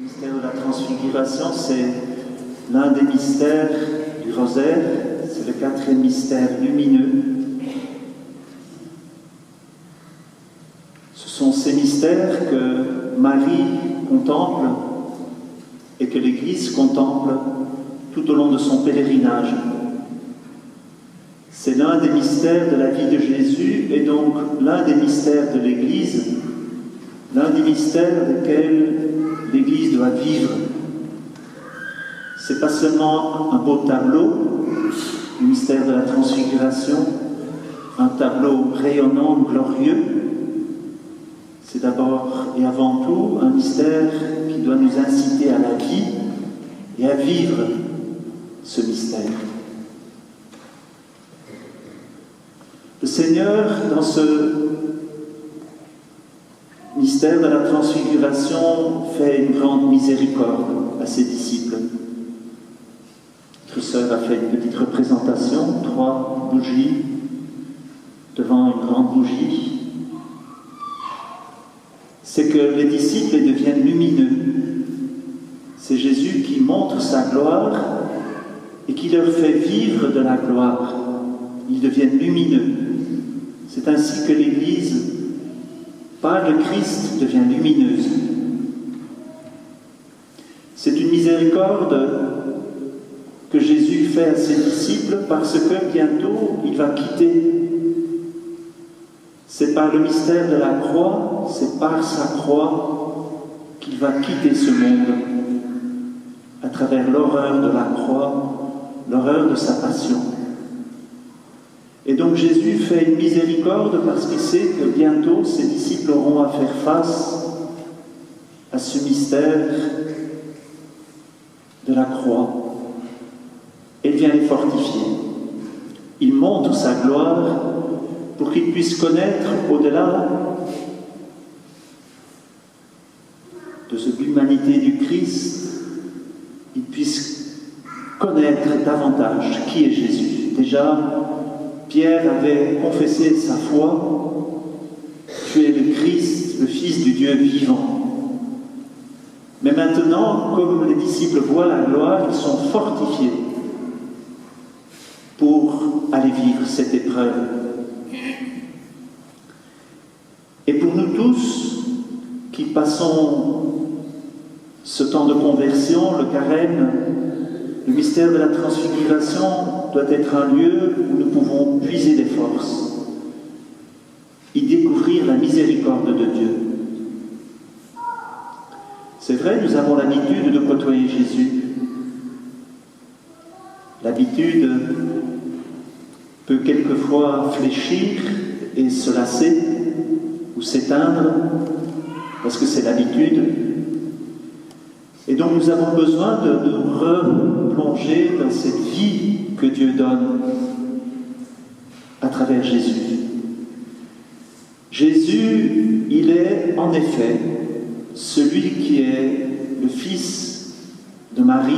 mystère de la transfiguration, c'est l'un des mystères du rosaire, c'est le 4e mystère lumineux. Ce sont ces mystères que Marie contemple et que l'Église contemple tout au long de son pèlerinage. C'est l'un des mystères de la vie de Jésus et donc l'un des mystères de l'Église, l'un des mystères desquels l'Église doit vivre. C'est pas seulement un beau tableau, le mystère de la transfiguration, un tableau rayonnant, glorieux. C'est d'abord et avant tout un mystère qui doit nous inciter à la vie et à vivre ce mystère. Le Seigneur, dans ce mystère de la transfiguration, fait une grande miséricorde à ses disciples. Notre sœur a fait une petite représentation, 3 bougies devant une grande bougie. C'est que les disciples deviennent lumineux. C'est Jésus qui montre sa gloire et qui leur fait vivre de la gloire. Ils deviennent lumineux. C'est ainsi que l'Église, par le Christ, devient lumineuse. C'est une miséricorde que Jésus fait à ses disciples parce que bientôt il va quitter. C'est par le mystère de la croix, c'est par sa croix qu'il va quitter ce monde, à travers l'horreur de la croix, l'horreur de sa passion. Et donc Jésus fait une miséricorde parce qu'il sait que bientôt ses disciples auront à faire face à ce mystère de la croix. Et il vient les fortifier. Il montre sa gloire pour qu'ils puissent connaître au-delà de l'humanité du Christ, ils puissent connaître davantage qui est Jésus. Déjà, Pierre avait confessé sa foi. Tu es le Christ, le Fils du Dieu vivant. Mais maintenant, comme les disciples voient la gloire, ils sont fortifiés pour aller vivre cette épreuve. Et pour nous tous qui passons ce temps de conversion, le carême, le mystère de la transfiguration doit être un lieu où nous pouvons puiser des forces, y découvrir la miséricorde de Dieu. C'est vrai, nous avons l'habitude de côtoyer Jésus. L'habitude peut quelquefois fléchir et se lasser ou s'éteindre, parce que c'est l'habitude. Et donc nous avons besoin de nous replonger dans cette vie que Dieu donne à travers Jésus. Jésus, il est en effet celui qui est le Fils de Marie,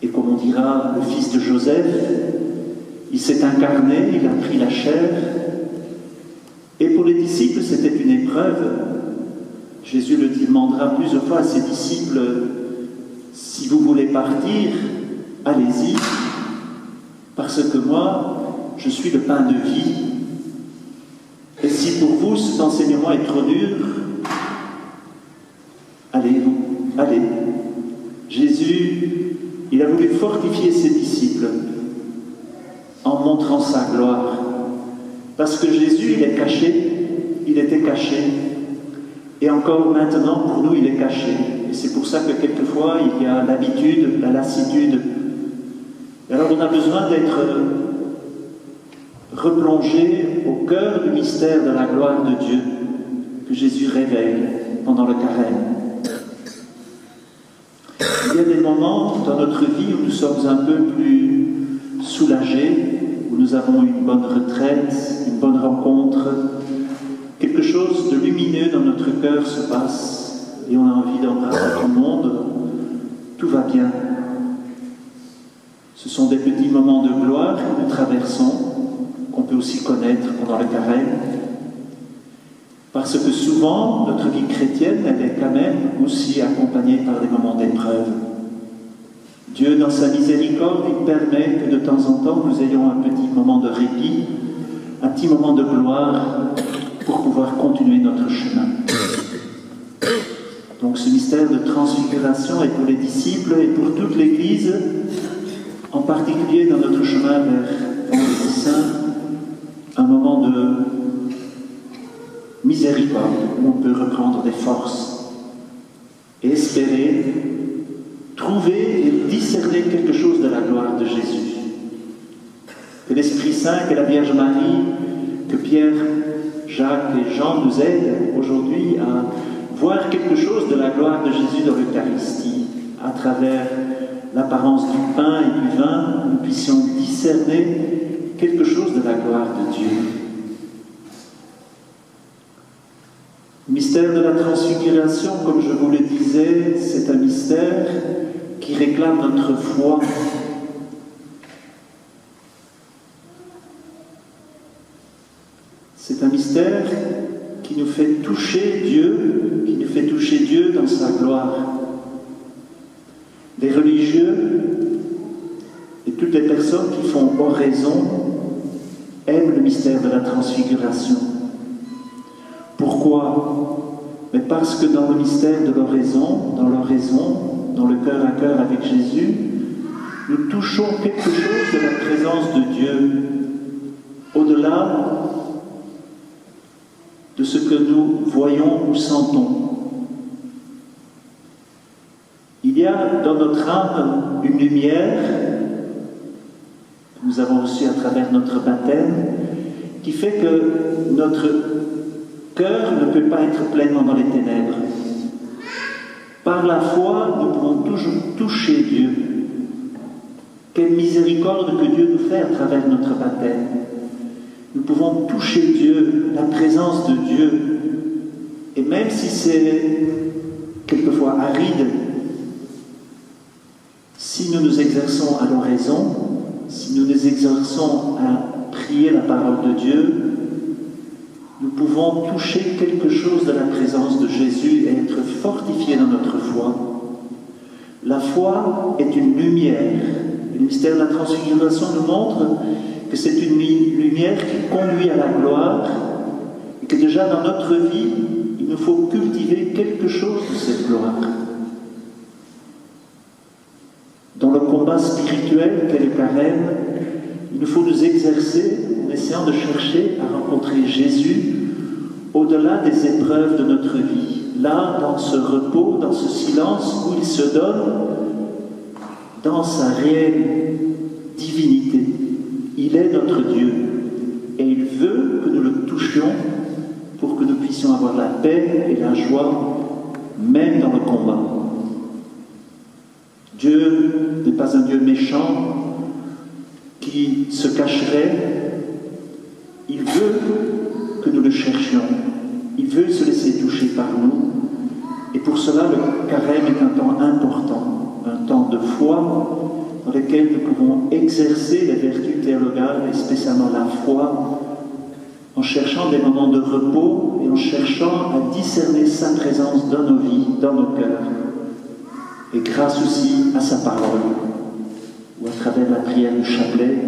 et comme on dira, le Fils de Joseph. Il s'est incarné, il a pris la chair. Et pour les disciples, c'était une épreuve. Jésus le demandera plusieurs fois à ses disciples, si vous voulez partir, allez-y, parce que moi, je suis le pain de vie. Et si pour vous, cet enseignement est trop dur, allez. Jésus, il a voulu fortifier ses disciples en montrant sa gloire. Parce que Jésus, il est caché, il était caché. Et encore maintenant, pour nous, il est caché. Et c'est pour ça que quelquefois, il y a l'habitude, la lassitude. Et alors, on a besoin d'être replongé au cœur du mystère de la gloire de Dieu que Jésus révèle pendant le carême. Il y a des moments dans notre vie où nous sommes un peu plus soulagés, où nous avons une bonne retraite, une bonne rencontre, quelque chose de lumineux dans notre cœur se passe et on a envie d'embrasser tout le monde, tout va bien. Ce sont des petits moments de gloire que nous traversons, qu'on peut aussi connaître pendant le carême, parce que souvent, notre vie chrétienne, elle est quand même aussi accompagnés par des moments d'épreuve. Dieu, dans sa miséricorde, il permet que de temps en temps, nous ayons un petit moment de répit, un petit moment de gloire pour pouvoir continuer notre chemin. Donc ce mystère de transfiguration est pour les disciples et pour toute l'Église, en particulier dans notre chemin vers Vendredi Saint, un moment de miséricorde où on peut reprendre des forces et espérer trouver et discerner quelque chose de la gloire de Jésus. Que l'Esprit Saint, que la Vierge Marie, que Pierre, Jacques et Jean nous aident aujourd'hui à voir quelque chose de la gloire de Jésus dans l'Eucharistie, à travers l'apparence du pain et du vin, nous puissions discerner quelque chose de la gloire de Dieu. Le mystère de la transfiguration, comme je vous le disais, c'est un mystère qui réclame notre foi. C'est un mystère qui nous fait toucher Dieu dans sa gloire. Les religieux et toutes les personnes qui font oraison aiment le mystère de la transfiguration. Pourquoi? Mais parce que dans le mystère de l'oraison, dans le cœur à cœur avec Jésus, nous touchons quelque chose de la présence de Dieu, au-delà de ce que nous voyons ou sentons. Il y a dans notre âme une lumière que nous avons reçue à travers notre baptême, qui fait que notre cœur ne peut pas être pleinement dans les ténèbres. Par la foi, nous pouvons toujours toucher Dieu. Quelle miséricorde que Dieu nous fait à travers notre baptême. Nous pouvons toucher Dieu, la présence de Dieu. Et même si c'est quelquefois aride, si nous nous exerçons à l'oraison, si nous nous exerçons à prier la parole de Dieu, nous pouvons toucher quelque chose de la présence de Jésus et être fortifiés dans notre foi. La foi est une lumière. Le mystère de la transfiguration nous montre que c'est une lumière qui conduit à la gloire et que déjà dans notre vie, il nous faut cultiver quelque chose de cette gloire. Dans le combat spirituel qu'est le carême, il nous faut nous exercer en essayant de chercher à rencontrer Jésus au-delà des épreuves de notre vie. Là, dans ce repos, dans ce silence où il se donne, dans sa réelle divinité. Il est notre Dieu et il veut que nous le touchions pour que nous puissions avoir la paix et la joie, même dans le combat. Dieu n'est pas un Dieu méchant qui se cacherait. Il veut que nous le cherchions. Il veut se laisser toucher par nous. Et pour cela, le carême est un temps important, un temps de foi dans lequel nous pouvons exercer les vertus théologales, et spécialement la foi, en cherchant des moments de repos et en cherchant à discerner sa présence dans nos vies, dans nos cœurs. Et grâce aussi à sa parole, ou à travers la prière du chapelet,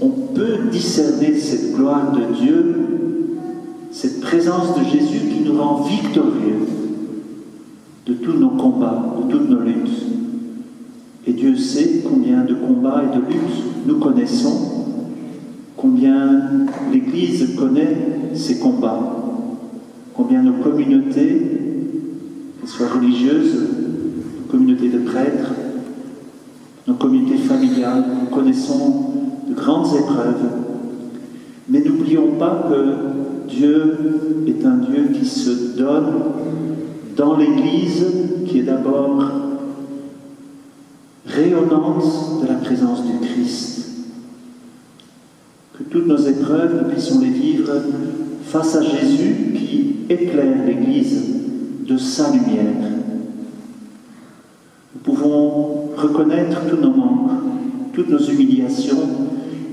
on peut discerner cette gloire de Dieu, cette présence de Jésus qui nous rend victorieux de tous nos combats, de toutes nos luttes. Et Dieu sait combien de combats et de luttes nous connaissons, combien l'Église connaît ces combats, combien nos communautés, qu'elles soient religieuses, nos communautés de prêtres, nos communautés familiales, nous connaissons de grandes épreuves. Mais n'oublions pas que Dieu est un Dieu qui se donne dans l'Église, qui est d'abord rayonnante de la présence du Christ. Que toutes nos épreuves, nous puissions les vivre face à Jésus qui éclaire l'Église de sa lumière. Nous pouvons reconnaître tous nos manques, toutes nos humiliations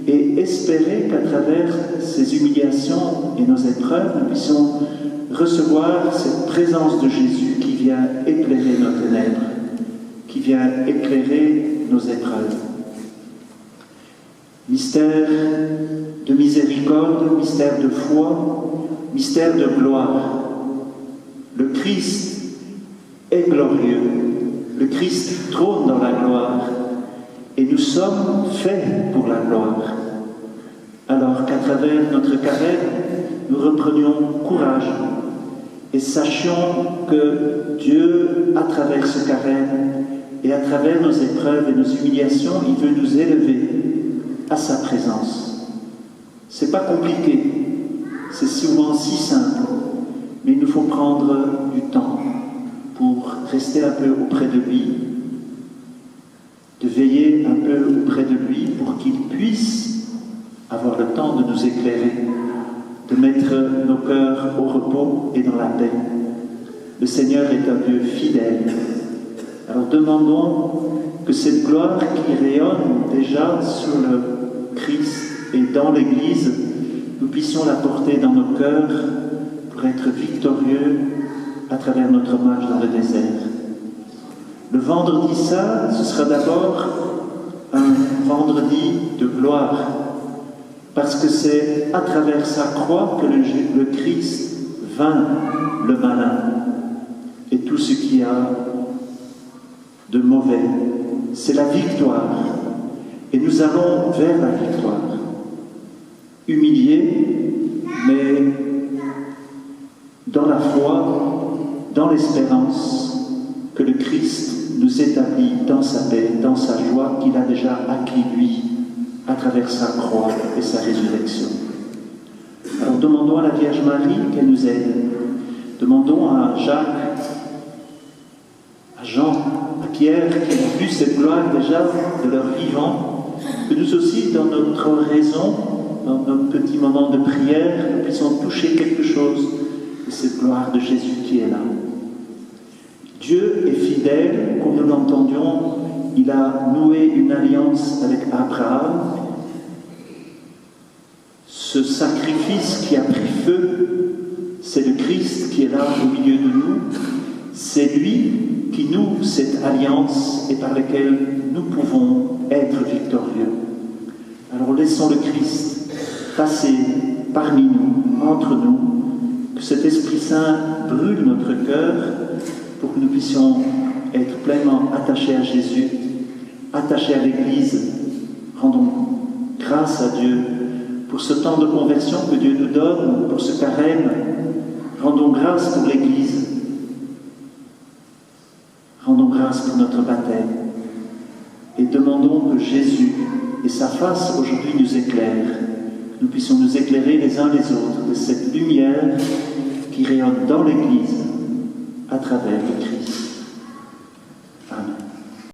et espérer qu'à travers ces humiliations et nos épreuves, nous puissions recevoir cette présence de Jésus qui vient éclairer nos ténèbres, qui vient éclairer nos épreuves. Mystère de miséricorde, mystère de foi, mystère de gloire. Le Christ est glorieux, le Christ trône dans la gloire, et nous sommes faits pour la gloire. Alors qu'à travers notre carême, nous reprenions courage et sachions que Dieu, à travers ce carême et à travers nos épreuves et nos humiliations, il veut nous élever à sa présence. C'est pas compliqué, c'est souvent si simple, mais il nous faut prendre du temps pour rester un peu auprès de lui, de veiller un peu auprès de lui pour qu'il puisse avoir le temps de nous éclairer, de mettre nos cœurs au repos et dans la paix. Le Seigneur est un Dieu fidèle. Alors demandons que cette gloire qui rayonne déjà sur le Christ et dans l'Église, nous puissions la porter dans nos cœurs pour être victorieux à travers notre marche dans le désert. Le vendredi saint, ce sera d'abord un vendredi de gloire, parce que c'est à travers sa croix que le Christ vainc le malin et tout ce qu'il y a de mauvais. C'est la victoire. Et nous allons vers la victoire. Humiliés, mais dans la foi, dans l'espérance que le Christ nous établit dans sa paix, dans sa joie qu'il a déjà acquis lui, à travers sa croix et sa résurrection. Alors demandons à la Vierge Marie qu'elle nous aide. Demandons à Jacques, à Jean, à Pierre, qui ont vu cette gloire déjà de leur vivant, que nous aussi, dans notre raison, dans nos petits moments de prière, nous puissions toucher quelque chose de cette gloire de Jésus qui est là. Dieu est fidèle, comme nous l'entendions. Il a noué une alliance avec Abraham. Ce sacrifice qui a pris feu, c'est le Christ qui est là au milieu de nous. C'est lui qui noue cette alliance et par laquelle nous pouvons être victorieux. Alors laissons le Christ passer parmi nous, entre nous, que cet Esprit Saint brûle notre cœur pour que nous puissions être pleinement attachés à Jésus, attachés à l'Église. Rendons grâce à Dieu pour ce temps de conversion que Dieu nous donne, pour ce carême. Rendons grâce pour l'Église. Rendons grâce pour notre baptême. Et demandons que Jésus et sa face aujourd'hui nous éclairent. Que nous puissions nous éclairer les uns les autres de cette lumière qui rayonne dans l'Église à travers le Christ.